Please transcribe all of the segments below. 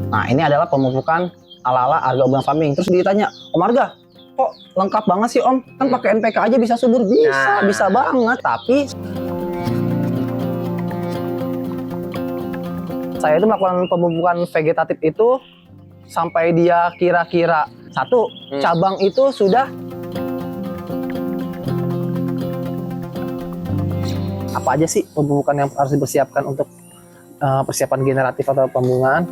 Nah, ini adalah pemupukan ala-ala Arga Urban Farming. Terus ditanya, Om Arga, kok lengkap banget sih Om? Kan pakai NPK aja bisa subur. Bisa banget. Tapi saya itu melakukan pemupukan vegetatif itu sampai dia kira-kira satu cabang itu sudah apa aja sih pemupukan yang harus dipersiapkan untuk persiapan generatif atau pembungaan.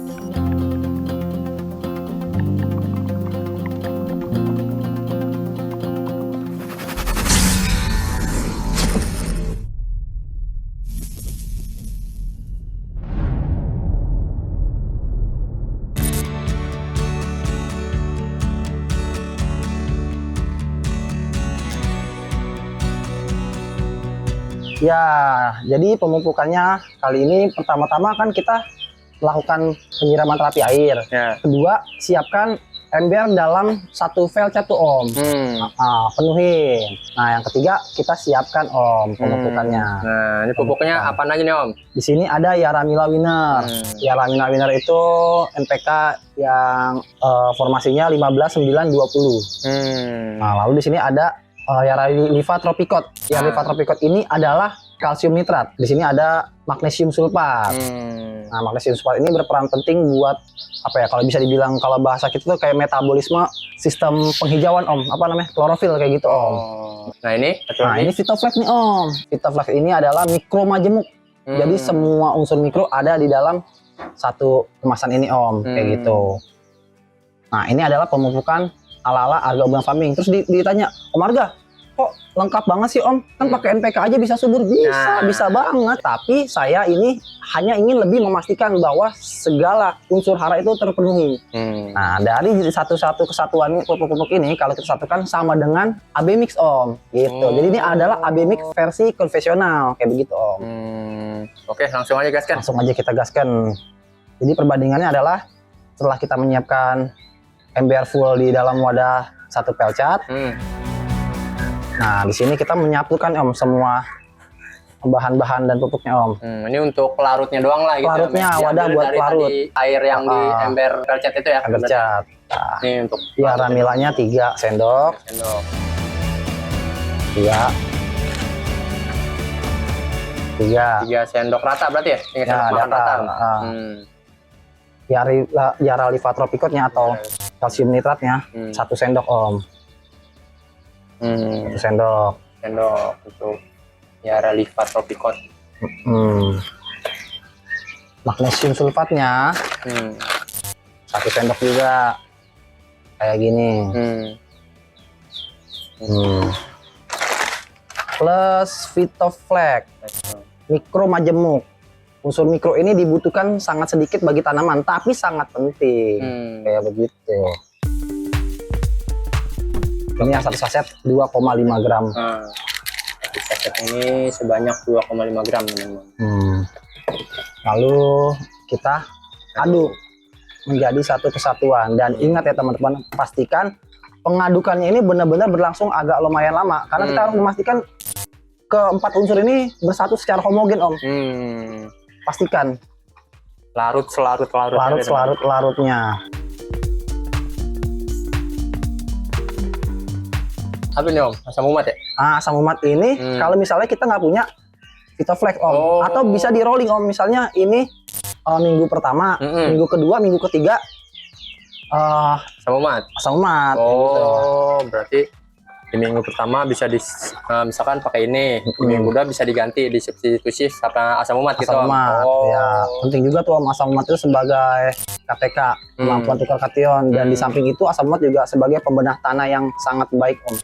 Ya, jadi pemupukannya kali ini pertama-tama kan kita melakukan penyiraman terapi air. Kedua, siapkan ember dalam satu velcat tuh Om. Penuhin. Nah, yang ketiga kita siapkan Om pemupukannya. Nah, ini pupuknya apa aja nih Om? Di sini ada Yaramila Winner. Yaramila Winner itu NPK yang formasinya 15-9-20. Nah, lalu di sini ada Yaraliva Tropicot. Yaraliva Tropicot ini adalah kalsium nitrat. Di sini ada magnesium sulfat. Nah, magnesium sulfat ini berperan penting buat apa ya? Kalau bisa dibilang kalau bahasa kita tuh kayak metabolisme sistem penghijauan Om. Apa namanya? Klorofil kayak gitu Om. Nah, ini Vitoflex nih Om. Vitoflex ini adalah mikro majemuk. Jadi semua unsur mikro ada di dalam satu kemasan ini Om. Kayak gitu. Nah, ini adalah pemupukan ala-ala Arga Urban Farming. Terus ditanya, Om Arga, kok lengkap banget sih Om? Kan pakai NPK aja bisa subur. Bisa banget. Tapi saya ini hanya ingin lebih memastikan bahwa segala unsur hara itu terpenuhi. Nah, dari satu-satu kesatuan pupuk-pupuk ini, kalau kita satukan sama dengan AB Mix Om. Gitu. Jadi ini adalah AB Mix versi konvensional. Kayak begitu Om. Oke, langsung aja gaskan. Langsung aja kita gaskan. Jadi perbandingannya adalah setelah kita menyiapkan ember full di dalam wadah satu pelcat. Nah, di sini kita menyatukan Om semua bahan-bahan dan pupuknya Om. Ini untuk pelarutnya doang lah gitu. Pelarutnya, wadah buat pelarut. Air yang di ember pelcat itu ya. Pelcat. Nah, ini untuk Yaramilanya 3 sendok. 3 sendok rata berarti ya? 3 sendok makan rata. Yaraliva Tropicotnya atau kalsium nitratnya 1 sendok Om. 1 sendok untuk Yaraliva Tropicot. Magnesium sulfatnya 1 sendok juga kayak gini. Plus Vitoflex mikro majemuk. Unsur mikro ini dibutuhkan sangat sedikit bagi tanaman, tapi sangat penting. Kayak begitu. Ini yang 1 saset 2,5 gram. Saset ini sebanyak 2,5 gram teman-teman. Lalu kita aduk menjadi satu kesatuan. Dan ingat ya teman-teman, pastikan pengadukannya ini benar-benar berlangsung agak lumayan lama. Karena kita harus memastikan keempat unsur ini bersatu secara homogen Om. Pastikan larutnya. Apa nih Om? Asam umat ya? Asam umat ini kalau misalnya kita nggak punya Vitoflex Om, atau bisa di rolling Om. Misalnya ini minggu pertama, minggu kedua, minggu ketiga asam umat. Gitu. Berarti di minggu pertama bisa misalkan pakai ini, di minggu kedua bisa diganti, disubstitusi sama asam umat gitu. Ya, penting juga tuh Om, asam umat itu sebagai KTK, kemampuan tukar kation, dan di samping itu asam umat juga sebagai pembenah tanah yang sangat baik Om.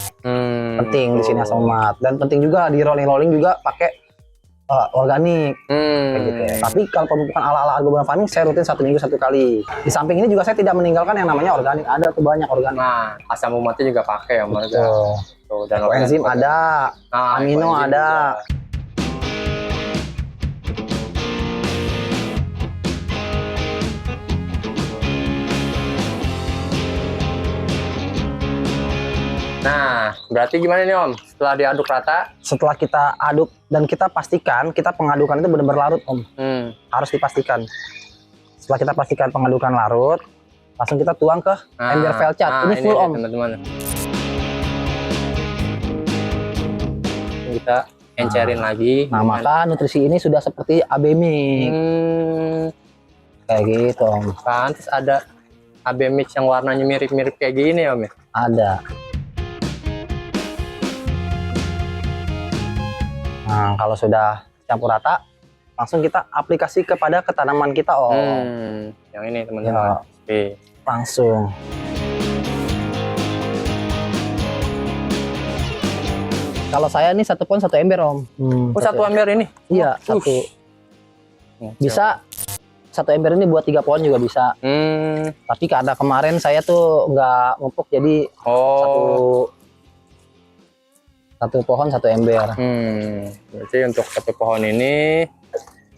Penting di sini asam umat, dan penting juga di rolling juga pakai organik. Kayak gitu ya. Tapi kalau pemupukan ala-ala Arga Urban Farming saya rutin 1 minggu 1 kali. Di samping ini juga saya tidak meninggalkan yang namanya organik. Ada tuh banyak organik. Nah, asam umatnya juga pakai ya Om. Dan enzim ada, amino ada. Nah, berarti gimana nih Om? Setelah diaduk rata? Setelah kita aduk dan kita pastikan kita pengadukan itu benar-benar larut Om. Harus dipastikan. Setelah kita pastikan pengadukan larut, langsung kita tuang ke ember velcat. Ini full om. Teman-teman. Kita encerin lagi. Nah, maka nutrisi ini sudah seperti AB mix. Kayak gitu om. Pantes ada AB mix yang warnanya mirip-mirip kayak gini om ya? Ada. Nah, kalau sudah campur rata, langsung kita aplikasi kepada tanaman kita om. Yang ini teman-teman. Ya. Oke. Langsung. Kalau saya ini 1 pohon 1 ember om. Oh, 1 ember ini? Iya, satu. Bisa 1 ember ini buat 3 pohon juga bisa. Tapi karena kemarin saya tuh nggak ngupuk, jadi satu pohon 1 ember. Berarti untuk 1 pohon ini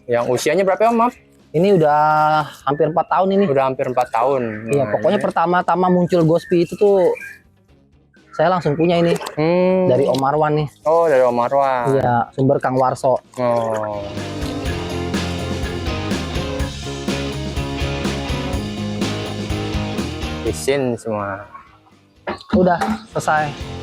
yang usianya berapa om? Ini udah hampir 4 tahun ini. Udah hampir 4 tahun. Iya, pokoknya pertama-tama muncul Gospi itu tuh saya langsung punya ini. Dari Om Marwan nih. Oh, dari Om Marwan. Iya, sumber Kang Warso. Oh. Isin semua. Udah selesai.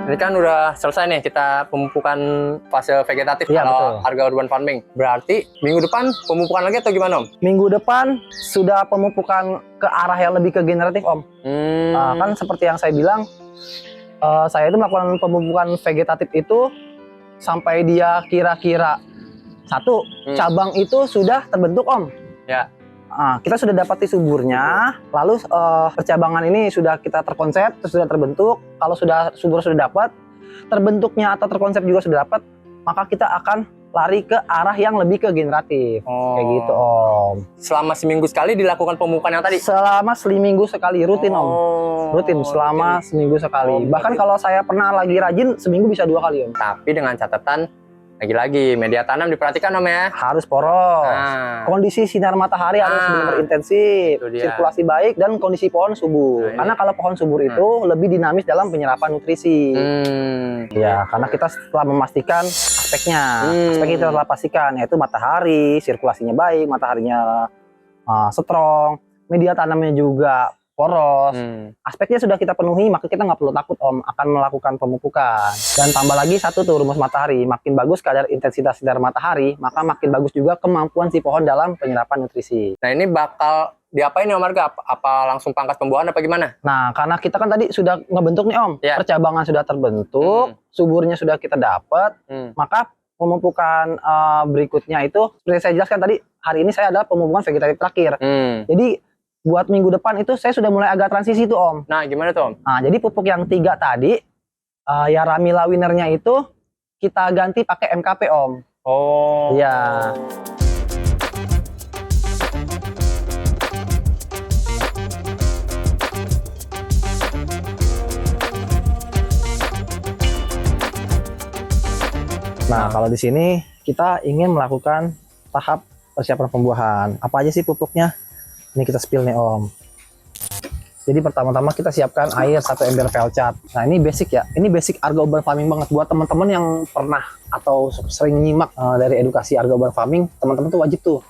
Ini kan udah selesai nih kita pemupukan fase vegetatif Iya, kalau betul. harga urban farming. Berarti minggu depan pemupukan lagi atau gimana om? Minggu depan sudah pemupukan ke arah yang lebih ke generatif om. Kan seperti yang saya bilang, saya itu melakukan pemupukan vegetatif itu sampai dia kira-kira 1 cabang itu sudah terbentuk om. Ya. Kita sudah dapati suburnya, lalu percabangan ini sudah kita terkonsep, terus sudah terbentuk. Kalau sudah subur sudah dapat, terbentuknya atau terkonsep juga sudah dapat, maka kita akan lari ke arah yang lebih ke generatif. Kayak gitu om. Selama seminggu sekali dilakukan pemupukan yang tadi? Selama seminggu sekali, rutin om. Rutin selama seminggu sekali. Bahkan kalau saya pernah lagi rajin, seminggu bisa 2 kali om. Tapi dengan catatan lagi-lagi media tanam diperhatikan om ya. Harus poros. Kondisi sinar matahari harus benar-benar intensif, sirkulasi baik, dan kondisi pohon subur. Karena kalau pohon subur itu lebih dinamis dalam penyerapan nutrisi. Ya, karena kita setelah memastikan aspeknya, aspek kita telah pastikan, yaitu matahari, sirkulasinya baik, mataharinya strong, media tanamnya juga poros, aspeknya sudah kita penuhi, maka kita nggak perlu takut om akan melakukan pemupukan. Dan tambah lagi 1 tuh rumus matahari, makin bagus kadar intensitas sinar matahari, maka makin bagus juga kemampuan si pohon dalam penyerapan nutrisi. Nah ini bakal diapain nih om Arga? Apa langsung pangkas pembuahan apa gimana? Nah karena kita kan tadi sudah ngebentuk nih om, percabangan sudah terbentuk, suburnya sudah kita dapat, maka pemupukan berikutnya itu seperti saya jelaskan tadi, hari ini saya adalah pemupukan vegetatif terakhir. Jadi buat minggu depan itu saya sudah mulai agak transisi tuh om. Nah gimana tuh om? Nah jadi pupuk yang 3 tadi, ya Ramila Winernya itu kita ganti pakai MKP om. Oh. Iya. Nah kalau di sini kita ingin melakukan tahap persiapan pembuahan. Apa aja sih pupuknya? Ini kita spill nih om. Jadi pertama-tama kita siapkan air 1 ember velcat. Nah ini basic ya, ini basic Arga Urban Farming banget. Buat teman-teman yang pernah atau sering nyimak dari edukasi Arga Urban Farming, teman-teman tuh wajib tuh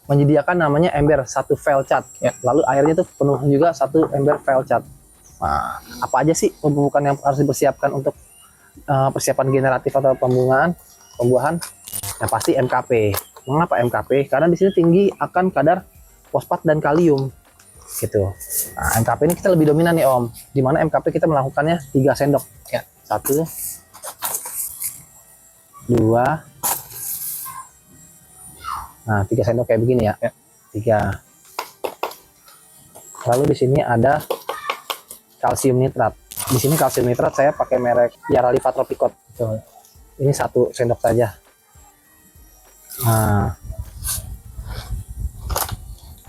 menyediakan namanya ember 1 velcat. Lalu airnya tuh penuh juga 1 ember velcat. Nah apa aja sih pemupukan yang harus dipersiapkan untuk persiapan generatif atau pembuahan? Yang pasti MKP. Mengapa MKP? Karena di sini tinggi akan kadar fosfat dan kalium. Gitu. Nah, MKP ini kita lebih dominan nih om. Dimana MKP kita melakukannya 3 sendok. 1, 2. Nah 3 sendok kayak begini ya. 3. Lalu di sini ada kalsium nitrat. Di sini kalsium nitrat saya pakai merek Yaraliva Tropicot. Ini 1 sendok saja. Nah,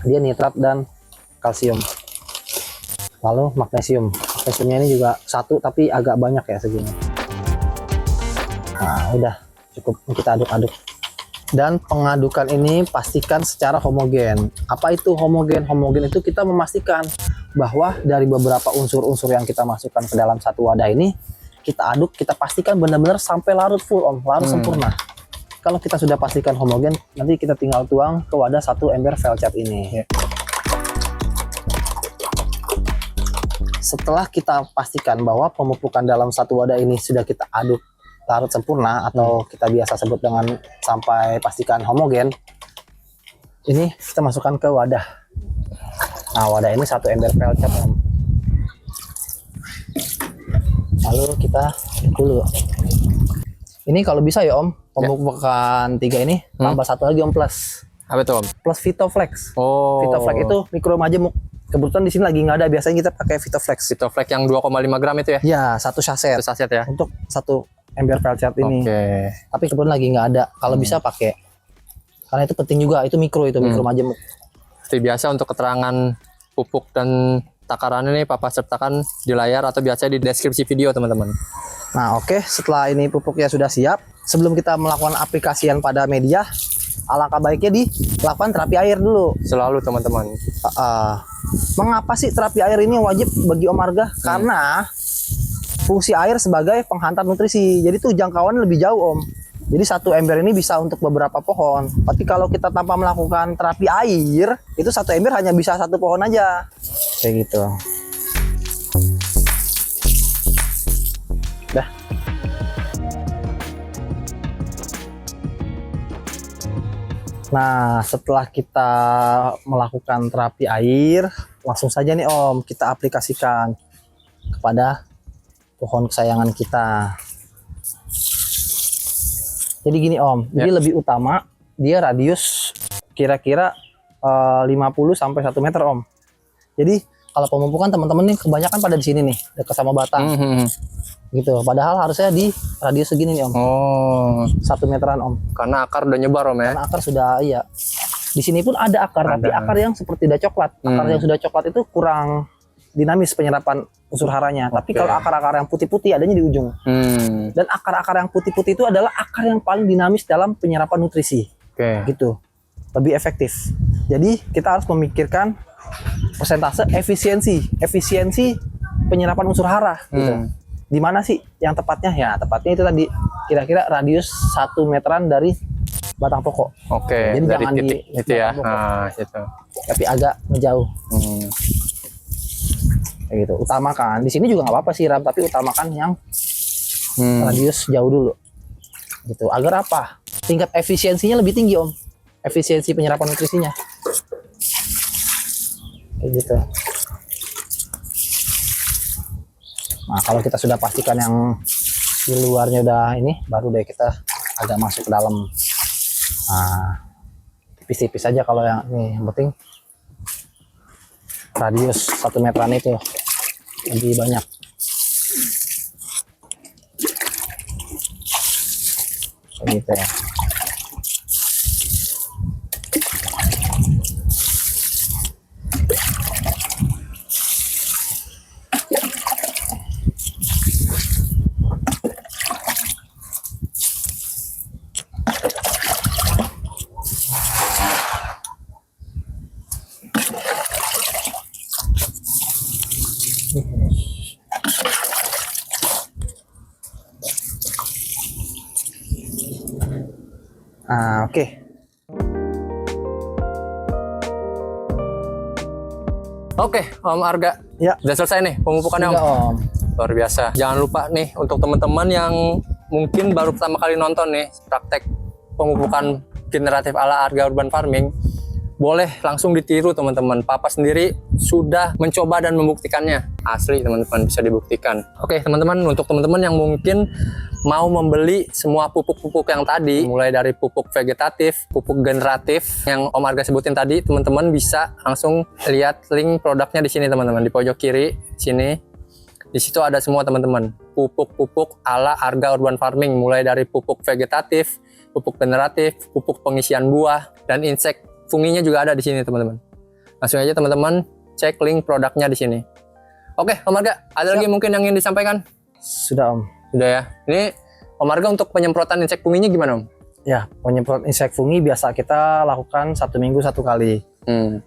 dia nitrat dan kalsium. Lalu magnesium. Magnesiumnya ini juga satu tapi agak banyak ya segini. Nah, udah cukup kita aduk-aduk. Dan pengadukan ini pastikan secara homogen. Apa itu homogen? Homogen itu kita memastikan bahwa dari beberapa unsur-unsur yang kita masukkan ke dalam satu wadah ini, kita aduk, kita pastikan benar-benar sampai larut full Om, larut sempurna. Kalau kita sudah pastikan homogen, nanti kita tinggal tuang ke wadah 1 ember velcap ini. Setelah kita pastikan bahwa pemupukan dalam satu wadah ini sudah kita aduk larut sempurna, atau kita biasa sebut dengan sampai pastikan homogen, ini kita masukkan ke wadah. Nah, wadah ini 1 ember velcap Om. Lalu kita dulu. Ini kalau bisa ya Om, pemupukan 3 ini tambah satu lagi Om plus. Apa itu Om? Plus Vitoflex. Oh. Vitoflex itu mikro majemuk. Kebetulan di sini lagi nggak ada. Biasanya kita pakai Vitoflex. Vitoflex yang 2,5 gram itu ya? Ya, 1 saset. 1 saset ya? Untuk 1 ember velcap ini. Oke. Tapi kebetulan lagi nggak ada. Kalau bisa pakai. Karena itu penting juga. Itu mikro majemuk. Seperti biasa untuk keterangan pupuk dan takaran ini Papa sertakan di layar atau biasa di deskripsi video teman-teman. Nah, oke, setelah ini pupuknya sudah siap, sebelum kita melakukan aplikasian pada media, alangkah baiknya dilakukan terapi air dulu. Selalu teman-teman. Mengapa sih terapi air ini wajib bagi Om Arga? Karena fungsi air sebagai penghantar nutrisi. Jadi tuh jangkauan lebih jauh Om. Jadi 1 ember ini bisa untuk beberapa pohon. Tapi kalau kita tanpa melakukan terapi air, itu 1 ember hanya bisa 1 pohon aja. Kayak gitu. Dah. Nah, setelah kita melakukan terapi air, langsung saja nih Om, kita aplikasikan kepada pohon kesayangan kita. Jadi gini Om, jadi lebih utama dia radius kira-kira 50 sampai 1 meter Om. Jadi kalau pemupukan teman-teman nih kebanyakan pada di sini nih, dekat sama batang. Gitu. Padahal harusnya di radius segini nih Om. Oh, 1 meteran Om. karena akar udah nyebar Om ya? Karena akar sudah iya. Di sini pun ada akar, tapi akar yang seperti sudah coklat. Akar yang sudah coklat itu kurang dinamis penyerapan unsur haranya. Tapi kalau akar-akar yang putih-putih adanya di ujung. Dan akar-akar yang putih-putih itu adalah akar yang paling dinamis dalam penyerapan nutrisi. Gitu. Lebih efektif. Jadi kita harus memikirkan persentase efisiensi penyerapan unsur hara gitu. Di mana sih yang tepatnya? Ya, tepatnya itu tadi kira-kira radius 1 meteran dari batang pokok. Oke, Jadi dari jangan titik di itu ya. pokok. Nah, itu. Tapi agak menjauh. Kayak gitu. Utamakan. Di sini juga nggak apa-apa sih Ram, tapi utamakan yang radius jauh dulu. Gitu. Agar apa? Tingkat efisiensinya lebih tinggi Om. Efisiensi penyerapan nutrisinya. Kayak gitu. Nah, kalau kita sudah pastikan yang di luarnya udah ini, baru deh kita agak masuk ke dalam. Nah, tipis-tipis aja kalau yang ini. Yang penting radius 1 meteran itu lebih banyak. Kayak gitu ya. Nah, oke. Oke, Om Arga. Ya. Udah selesai nih pemupukannya Om. Sudah, Om. Luar biasa. Jangan lupa nih untuk teman-teman yang mungkin baru pertama kali nonton nih praktek pemupukan generatif ala Arga Urban Farming, boleh langsung ditiru teman-teman. Papa sendiri sudah mencoba dan membuktikannya. Asli teman-teman, bisa dibuktikan. Oke teman-teman, untuk teman-teman yang mungkin mau membeli semua pupuk-pupuk yang tadi, mulai dari pupuk vegetatif, pupuk generatif yang Om Arga sebutin tadi, teman-teman bisa langsung lihat link produknya di sini teman-teman, di pojok kiri sini. Di situ ada semua teman-teman, pupuk-pupuk ala Arga Urban Farming, mulai dari pupuk vegetatif, pupuk generatif, pupuk pengisian buah, dan insek funginya juga ada di sini teman-teman. Langsung aja teman-teman cek link produknya di sini. Oke, Om Arga, ada lagi mungkin yang ingin disampaikan? Sudah Om. Sudah ya. Ini Om Arga untuk penyemprotan insek funginya gimana Om? Ya, penyemprot insek fungi biasa kita lakukan 1 minggu 1 kali.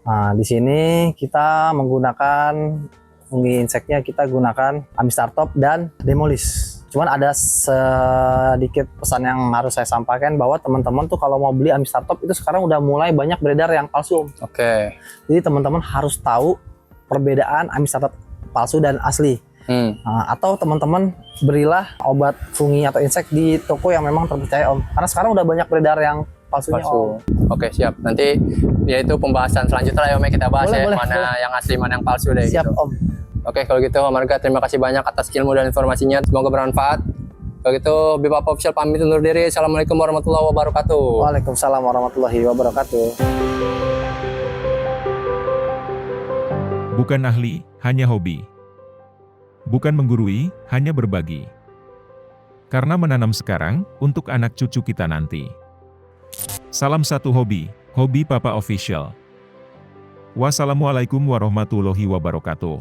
Nah, di sini kita menggunakan fungi inseknya, kita gunakan Amistartop dan Demolis. Cuman ada sedikit pesan yang harus saya sampaikan, bahwa teman-teman tuh kalau mau beli Amistartop itu sekarang udah mulai banyak beredar yang palsu. Oke. Jadi teman-teman harus tahu perbedaan Amistartop palsu dan asli. Nah, atau teman-teman berilah obat fungi atau insek di toko yang memang terpercaya Om. Karena sekarang udah banyak beredar yang palsunya Om. Oke, siap. Nanti ya itu pembahasan selanjutnya lah ya Om, kita bahas Boleh, mana boleh. yang asli mana yang palsu deh. Siap gitu. Om. Oke, kalau gitu Om Arga terima kasih banyak atas ilmu dan informasinya. Semoga bermanfaat. Kalau gitu Bipapa Official pamit undur diri. Assalamualaikum warahmatullahi wabarakatuh. Waalaikumsalam warahmatullahi wabarakatuh. Bukan ahli, hanya hobi. Bukan menggurui, hanya berbagi. Karena menanam sekarang, untuk anak cucu kita nanti. Salam satu hobi, Hobi Papa Official. Wassalamualaikum warahmatullahi wabarakatuh.